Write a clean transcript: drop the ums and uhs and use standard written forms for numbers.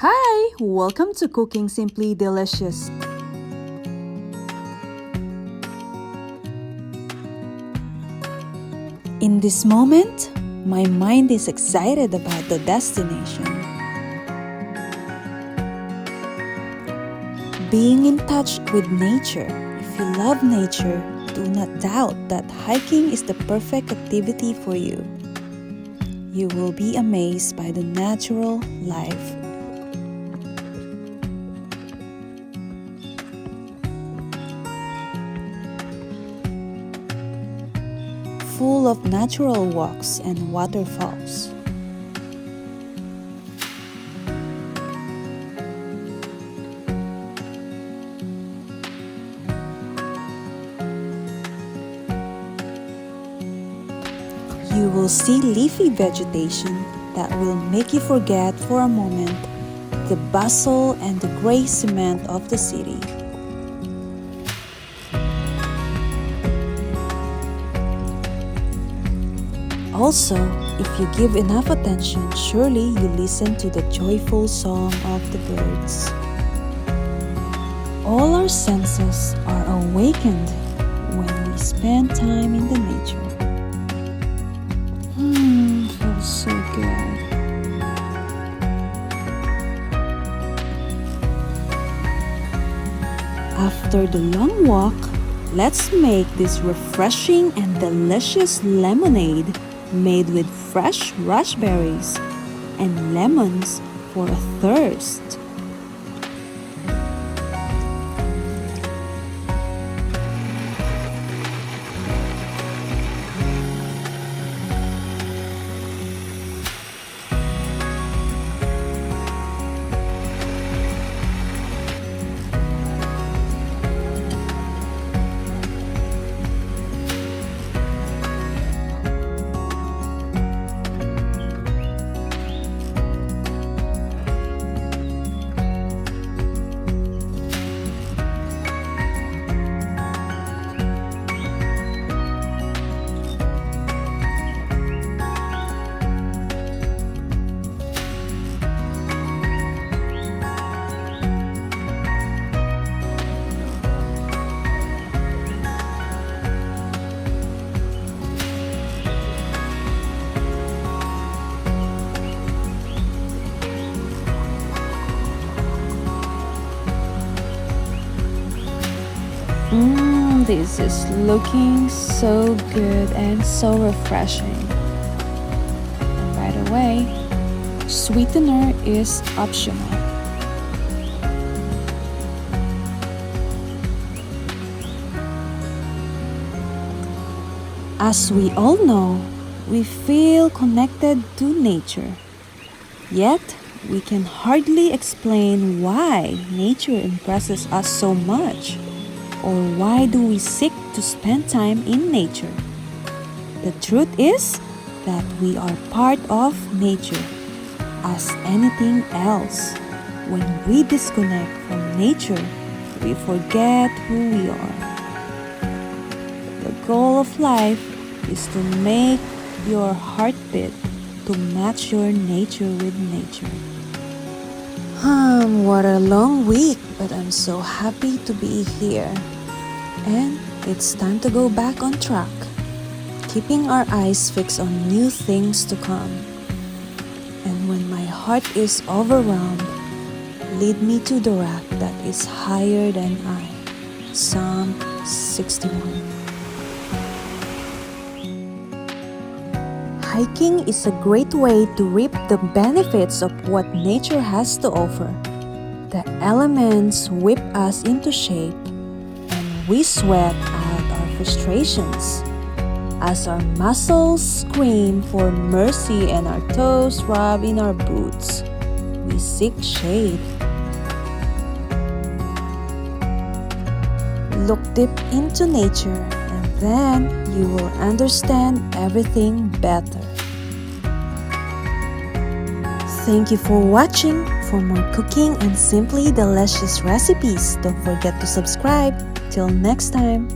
Hi! Welcome to Cooking Simply Delicious. In this moment, my mind is excited about the destination. Being in touch with nature. If you love nature, do not doubt that hiking is the perfect activity for you. You will be amazed by the natural life. Full of natural walks and waterfalls. You will see leafy vegetation that will make you forget for a moment the bustle and the gray cement of the city. Also, if you give enough attention, surely you listen to the joyful song of the birds. All our senses are awakened when we spend time in the nature. Feels so good. After the long walk, let's make this refreshing and delicious lemonade made with fresh raspberries and lemons for a thirst. This is looking so good and so refreshing. And by the way, sweetener is optional. As we all know, we feel connected to nature. Yet, we can hardly explain why nature impresses us so much. Or why do we seek to spend time in nature? The truth is that we are part of nature, as anything else. When we disconnect from nature, we forget who we are. The goal of life is to make your heartbeat to match your nature with nature. What a long week, but I'm so happy to be here. And it's time to go back on track, keeping our eyes fixed on new things to come. And when my heart is overwhelmed, lead me to the rock that is higher than I. Psalm 61. Hiking is a great way to reap the benefits of what nature has to offer. The elements whip us into shape, and we sweat out our frustrations. As our muscles scream for mercy and our toes rub in our boots, we seek shade. Look deep into nature, and then you will understand everything better. Thank you for watching. For more cooking and simply delicious recipes, don't forget to subscribe. Till next time.